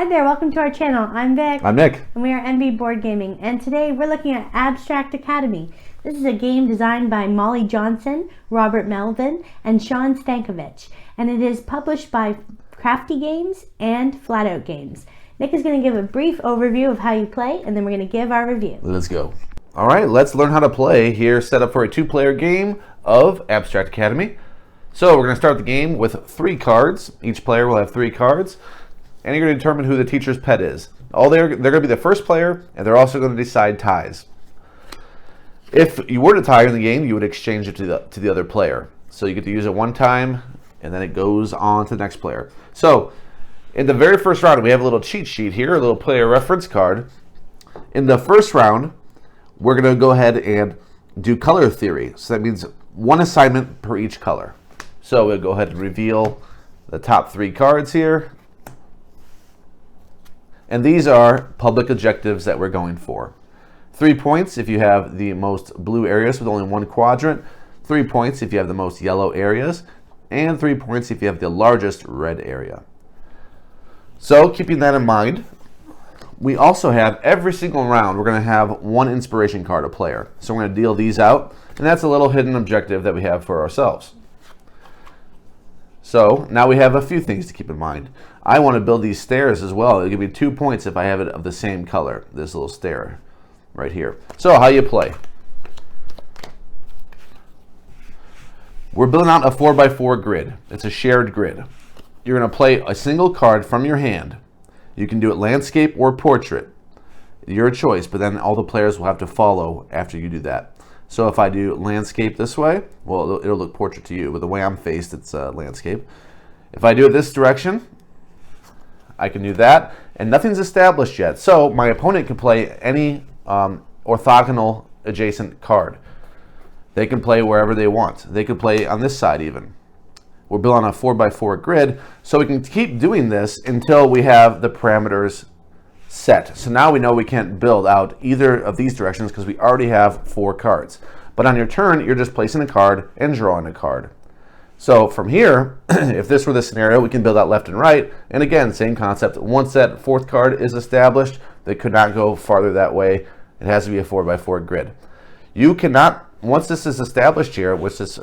there, welcome to our channel. I'm Vic. I'm Nick. And we are NB Board Gaming. And today we're looking at Abstract Academy. This is a game designed by Molly Johnson, Robert Melvin, and Sean Stankovich. And it is published by Crafty Games and Flatout Games. Nick is going to give a brief overview of how you play, and then we're going to give our review. Let's go. All right, let's learn how to play. Here, set up for a two-player game of Abstract Academy. So we're going to start the game with 3 cards. Each player will have 3 cards. And you're going to determine who the teacher's pet is. They're going to be the first player, and they're also going to decide ties. If you were to tie in the game, you would exchange it to the other player. So you get to use it one time, and then it goes on to the next player. So in the very first round, we have a little cheat sheet here, a little player reference card. In the first round, we're going to go ahead and do color theory. So that means 1 assignment per each color. So we'll go ahead and reveal the top 3 cards here. And these are public objectives that we're going for. 3 points if you have the most blue areas with only 1 quadrant. 3 points if you have the most yellow areas. And 3 points if you have the largest red area. So keeping that in mind, we also have every single round, we're going to have 1 inspiration card a player. So we're going to deal these out. And that's a little hidden objective that we have for ourselves. So now we have a few things to keep in mind. I want to build these stairs as well. It'll give me 2 points if I have it of the same color, this little stair right here. So how you play. We're building out a 4x4 grid. It's a shared grid. You're going to play a single card from your hand. You can do it landscape or portrait. Your choice, but then all the players will have to follow after you do that. So if I do landscape this way, well, it'll look portrait to you, but the way I'm faced, it's landscape. If I do it this direction, I can do that, and nothing's established yet. So my opponent can play any orthogonal adjacent card. They can play wherever they want. They could play on this side even. We're building on a 4x4 grid, so we can keep doing this until we have the parameters set. So now we know we can't build out either of these directions because we already have 4 cards. But on your turn, you're just placing a card and drawing a card. So from here, if this were the scenario, we can build out left and right. And again, same concept. Once that 4th card is established, they could not go farther that way. It has to be a 4x4 grid. You cannot, once this is established here, which is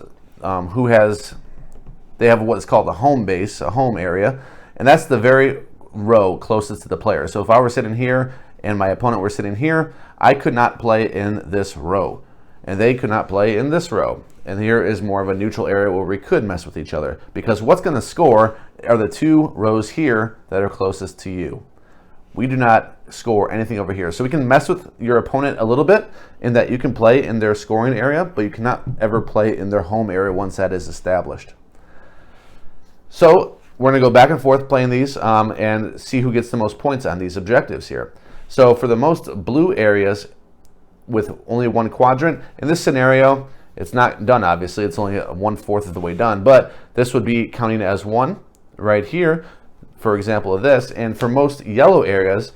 they have what's called a home base, a home area, and that's the very row closest to the player. So if I were sitting here and my opponent were sitting here, I could not play in this row, and they could not play in this row. And here is more of a neutral area where we could mess with each other, because what's going to score are the 2 rows here that are closest to you. We do not score anything over here. So we can mess with your opponent a little bit in that you can play in their scoring area, but you cannot ever play in their home area once that is established. So we're going to go back and forth playing these and see who gets the most points on these objectives here. So for the most blue areas with only 1 quadrant, in this scenario, it's not done, obviously. It's only 1/4 of the way done, but this would be counting as 1 right here, for example of this. And for most yellow areas,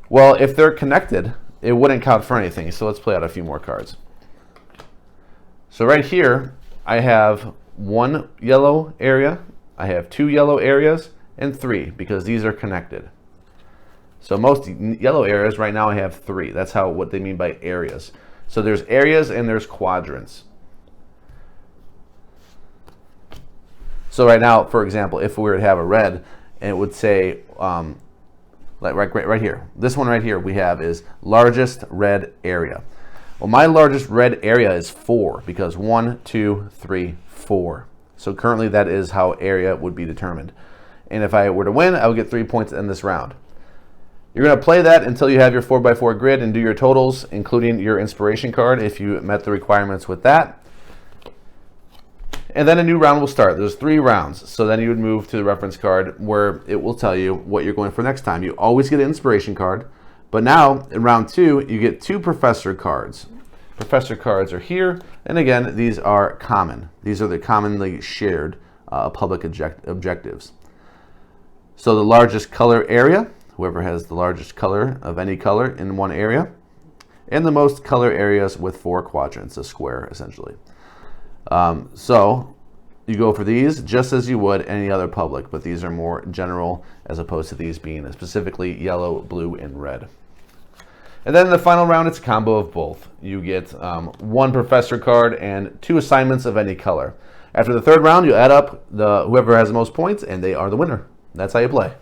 well, if they're connected, it wouldn't count for anything. So let's play out a few more cards. So right here, I have 1 yellow area, I have 2 yellow areas, and 3, because these are connected. So most yellow areas right now I have 3. That's what they mean by areas. So there's areas and there's quadrants. So right now, for example, if we were to have a red, and it would say, like right here, this one right here we have is largest red area. Well, my largest red area is 4, because 1, 2, 3, 4. So currently that is how area would be determined. And if I were to win, I would get 3 points in this round. You're going to play that until you have your 4x4 grid and do your totals, including your inspiration card if you met the requirements with that. And then a new round will start. There's 3 rounds. So then you would move to the reference card where it will tell you what you're going for next time. You always get an inspiration card. But now in round 2, you get 2 professor cards. Professor cards are here. And again, these are common. These are the commonly shared public objectives. So the largest color area, whoever has the largest color of any color in one area, and the most color areas with 4 quadrants, a square essentially. So you go for these just as you would any other public, but these are more general as opposed to these being specifically yellow, blue, and red. And then in the final round, it's a combo of both. You get 1 professor card and 2 assignments of any color. After the third round, you add up whoever has the most points, and they are the winner. That's how you play.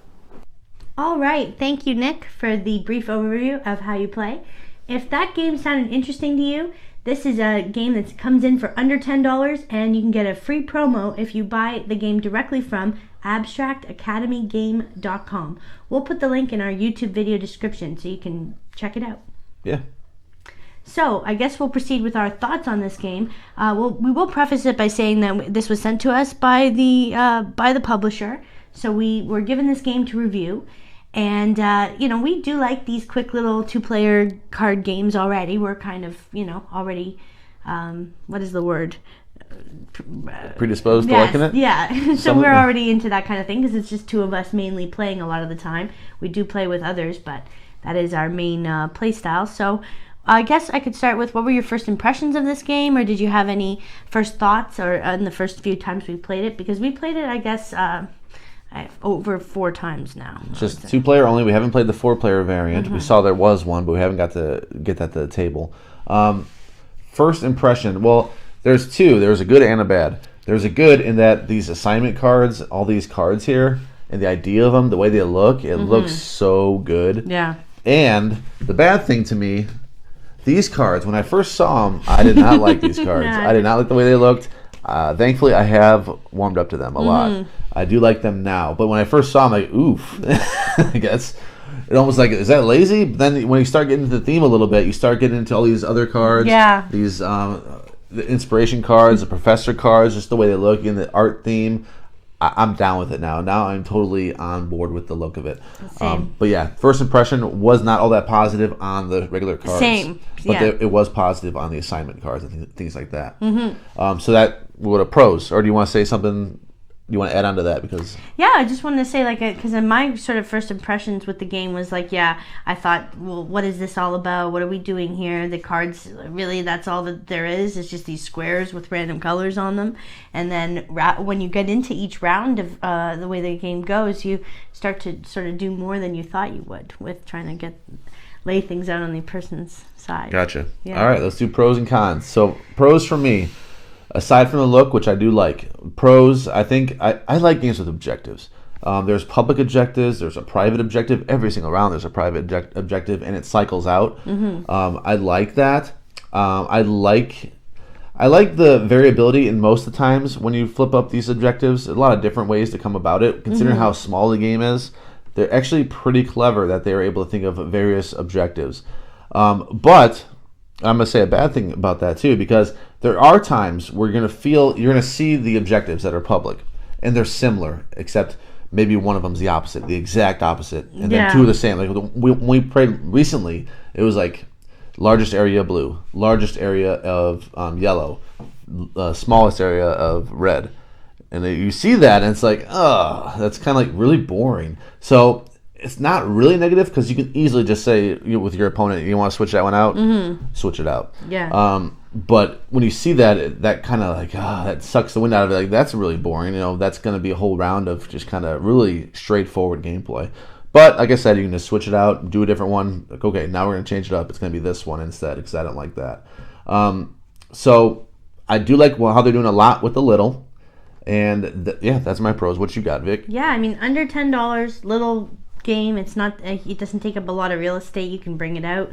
All right. Thank you, Nick, for the brief overview of how you play. If that game sounded interesting to you, this is a game that comes in for under $10, and you can get a free promo if you buy the game directly from abstractacademygame.com. We'll put the link in our YouTube video description so you can check it out. Yeah. So I guess we'll proceed with our thoughts on this game. We will preface it by saying that this was sent to us by the publisher. So we were given this game to review. And, we do like these quick little 2-player card games already. We're kind of, already, what is the word? Predisposed to liking it? Yeah. So we're already into that kind of thing because it's just 2 of us mainly playing a lot of the time. We do play with others, but that is our main play style. So I guess I could start with, what were your first impressions of this game? Or did you have any first thoughts or in the first few times we played it? Because we played it, I guess, over 4 times now. Just 2-player only. We haven't played the 4-player variant. We saw there was one, but we haven't got to get that to the table. First impression, well, there's 2. There's a good and a bad. There's a good in that these assignment cards, all these cards here, and the idea of them, the way they look, it looks so good. Yeah. And the bad thing to me, these cards, when I first saw them, I did not like these cards. I did not like the way they looked. Thankfully, I have warmed up to them a lot. I do like them now. But when I first saw them, like, oof. I guess it almost like, is that lazy? But then when you start getting into the theme a little bit, you start getting into all these other cards. Yeah. These the inspiration cards, the professor cards, just the way they look in the art theme. I'm down with it now. Now I'm totally on board with the look of it. Same. But yeah, first impression was not all that positive on the regular cards. Same. But it was positive on the assignment cards and things like that. So that would have pros. Or do you want to say something? Do you want to add on to that? Because I just wanted to say, because my sort of first impressions with the game was I thought, well, what is this all about? What are we doing here? The cards, really, that's all that there is. It's just these squares with random colors on them. And then when you get into each round of the way the game goes, you start to sort of do more than you thought you would with trying to lay things out on the person's side. Gotcha. Yeah. All right, let's do pros and cons. So pros for me, aside from the look, which I do like, pros, I think I like games with objectives. There's public objectives, there's a private objective. Every single round there's a private objective, and it cycles out. I like that. I like the variability in most of the times when you flip up these objectives. A lot of different ways to come about it. Considering how small the game is, they're actually pretty clever that they're able to think of various objectives. But I'm going to say a bad thing about that too, because there are times where you're going to see the objectives that are public, and they're similar, except maybe one of them's the opposite, the exact opposite, and then 2 are the same. Like when we played recently, it was like largest area blue, largest area of yellow, smallest area of red. And you see that, and it's like, that's kind of like really boring. So it's not really negative, because you can easily just say with your opponent, you want to switch that one out, switch it out. Yeah. But when you see that kind of like, that sucks the wind out of it. Like, that's really boring. That's going to be a whole round of just kind of really straightforward gameplay. But like I said, you can just switch it out, do a different one. Like, okay, now we're going to change it up. It's going to be this one instead, because I don't like that. So I do like how they're doing a lot with the little. And that's my pros. What you got, Vic? Yeah, I mean, under $10, little game. It's not. It doesn't take up a lot of real estate. You can bring it out.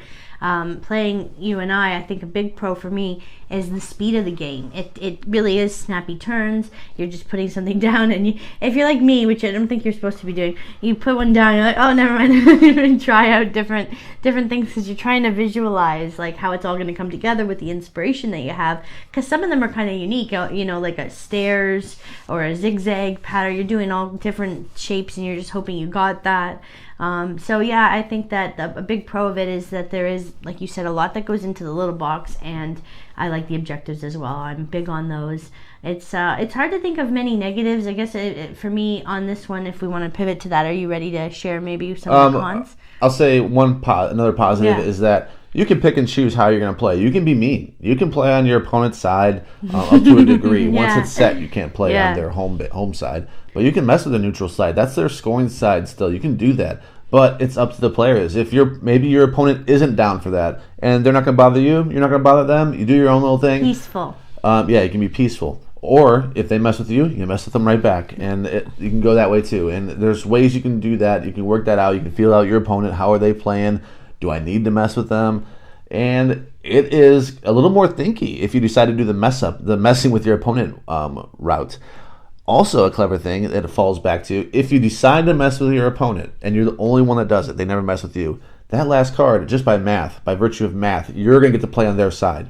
Playing you and I think a big pro for me is the speed of the game. It really is snappy turns. You're just putting something down, and if you're like me, which I don't think you're supposed to be doing, you put one down, you're like, oh, never mind. And try out different things, because you're trying to visualize like how it's all going to come together with the inspiration that you have. Because some of them are kind of unique, like a stairs or a zigzag pattern. You're doing all different shapes, and you're just hoping you got that. I think that a big pro of it is that there is, like you said, a lot that goes into the little box, and I like the objectives as well. I'm big on those. It's hard to think of many negatives. I guess for me on this one, if we want to pivot to that, are you ready to share maybe some of the cons? I'll say another positive is that you can pick and choose how you're going to play. You can be mean. You can play on your opponent's side up to a degree. Once it's set, you can't play on their home side. But you can mess with the neutral side. That's their scoring side still. You can do that. But it's up to the players. If maybe your opponent isn't down for that, and they're not going to bother you, you're not going to bother them. You do your own little thing. Peaceful. You can be peaceful. Or if they mess with you, you can mess with them right back, and you can go that way too. And there's ways you can do that. You can work that out. You can feel out your opponent. How are they playing? Do I need to mess with them? And it is a little more thinky if you decide to do the messing with your opponent route. Also, a clever thing that it falls back to, if you decide to mess with your opponent and you're the only one that does it, they never mess with you, that last card, just by virtue of math, you're going to get to play on their side.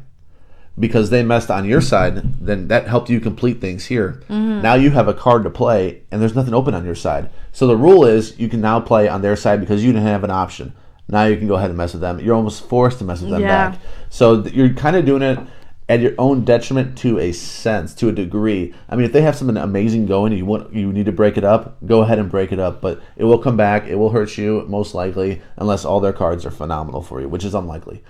Because they messed on your side, then that helped you complete things here. Mm-hmm. Now you have a card to play, and there's nothing open on your side. So the rule is you can now play on their side because you didn't have an option. Now you can go ahead and mess with them. You're almost forced to mess with them back. So you're kind of doing it at your own detriment to a degree. I mean, if they have something amazing going and you need to break it up, go ahead and break it up. But it will come back. It will hurt you, most likely, unless all their cards are phenomenal for you, which is unlikely.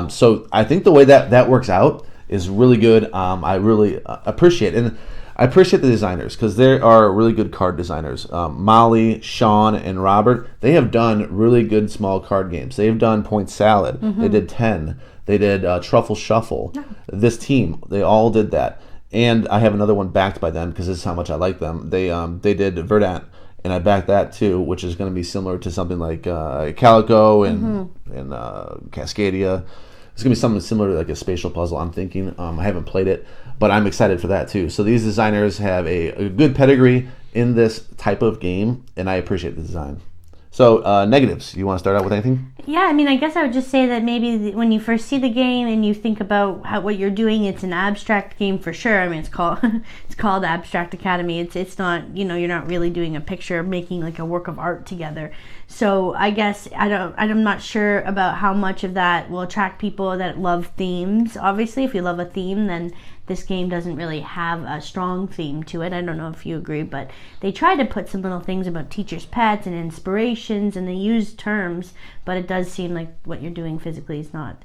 So I think the way that works out is really good. I really appreciate it. And I appreciate the designers because they are really good card designers. Molly, Sean, and Robert, they have done really good small card games. They have done Point Salad. Mm-hmm. They did 10. They did Truffle Shuffle. Yeah. This team, they all did that. And I have another one backed by them because this is how much I like them. They did Verdant, and I backed that too, which is going to be similar to something like Calico and Cascadia. It's going to be something similar to like a spatial puzzle, I'm thinking. I haven't played it, but I'm excited for that too. So these designers have a good pedigree in this type of game, and I appreciate the design. So negatives, you want to start out with anything? Yeah, I mean, I guess I would just say that maybe when you first see the game and you think about what you're doing, it's an abstract game for sure. I mean, it's called Abstract Academy. It's not, you're not really doing a picture, making like a work of art together. So I guess I'm not sure about how much of that will attract people that love themes. Obviously, if you love a theme, then this game doesn't really have a strong theme to it. I don't know if you agree, but they try to put some little things about teachers' pets and inspirations, and they use terms, but it does seem like what you're doing physically is not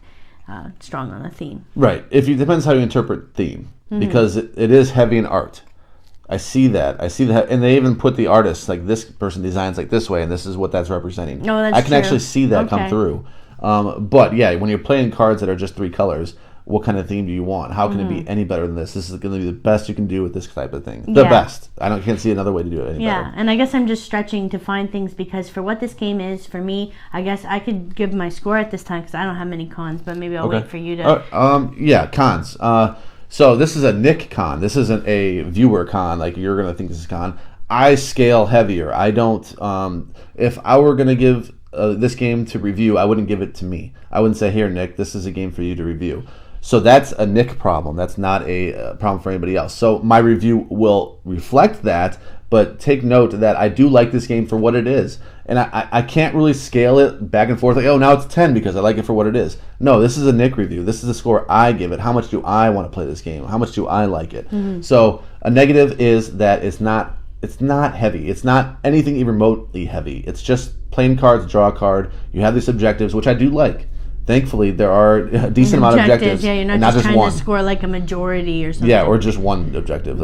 strong on a theme. Right. Depends how you interpret theme, because it is heavy in art. I see that, and they even put the artist, like this person designs like this way, and this is what that's representing. Oh, that's I can true. actually see that come through. But yeah, when you're playing cards that are just 3 colors, what kind of theme do you want? How can it be any better than this? This is going to be the best you can do with this type of thing. The best. Can't see another way to do it any better. Yeah, and I guess I'm just stretching to find things because for what this game is, for me, I guess I could give my score at this time because I don't have many cons, but maybe I'll wait for you to... Cons. So this is a Nick con. This isn't a viewer con like you're going to think this is con. I scale heavier. I don't... if I were going to give this game to review, I wouldn't give it to me. I wouldn't say, here, Nick, this is a game for you to review. So that's a Nick problem. That's not a problem for anybody else. So my review will reflect that, but take note that I do like this game for what it is. And I can't really scale it back and forth like, oh, now it's 10 because I like it for what it is. No, this is a Nick review. This is the score I give it. How much do I want to play this game? How much do I like it? Mm-hmm. So a negative is that it's not heavy. It's not anything even remotely heavy. It's just playing cards, draw a card. You have these objectives, which I do like. Thankfully, there are a decent amount of objectives. Yeah, you're not just trying to score like a majority or something. Yeah, or just one objective,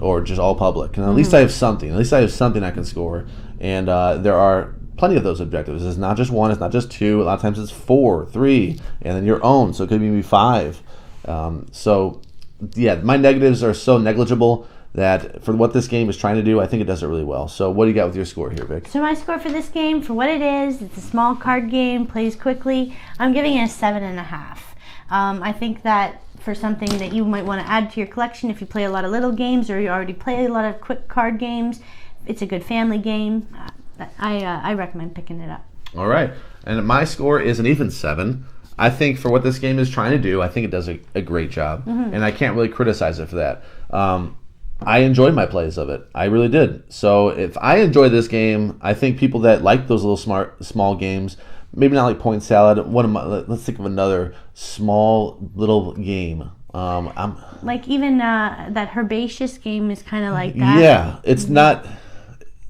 or just all public. And at least I have something. At least I have something I can score. And there are plenty of those objectives. It's not just one. It's not just 2. A lot of times it's 4, 3, and then your own. So it could be 5. My negatives are so negligible that for what this game is trying to do, I think it does it really well. So what do you got with your score here, Vic? So my score for this game, for what it is, it's a small card game, plays quickly. I'm giving it a 7.5. I think that for something that you might want to add to your collection, if you play a lot of little games or you already play a lot of quick card games, it's a good family game. I recommend picking it up. All right. And my score is an even 7. I think for what this game is trying to do, I think it does a great job. Mm-hmm. And I can't really criticize it for that. I enjoyed my plays of it. I really did. So if I enjoy this game, I think people that like those little small games, maybe not like Point Salad. Let's think of another small little game. Like even that Herbaceous game is kind of like that. Yeah, it's not.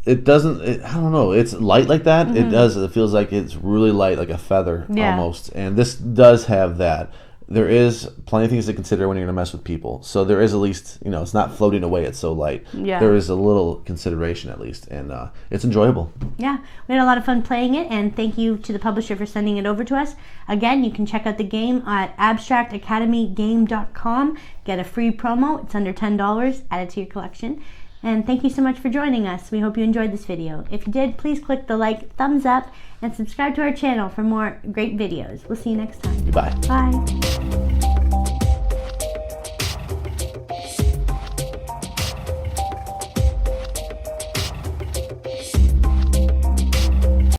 it doesn't. I don't know. It's light like that. It does. It feels like it's really light, like a feather almost. And this does have that. There is plenty of things to consider when you're going to mess with people. So there is at least, it's not floating away. It's so light. Yeah. There is a little consideration at least, and it's enjoyable. Yeah, we had a lot of fun playing it, and thank you to the publisher for sending it over to us. Again, you can check out the game at abstractacademygame.com. Get a free promo. It's under $10. Add it to your collection. And thank you so much for joining us. We hope you enjoyed this video. If you did, please click the like, thumbs up, and subscribe to our channel for more great videos. We'll see you next time. Bye. Bye.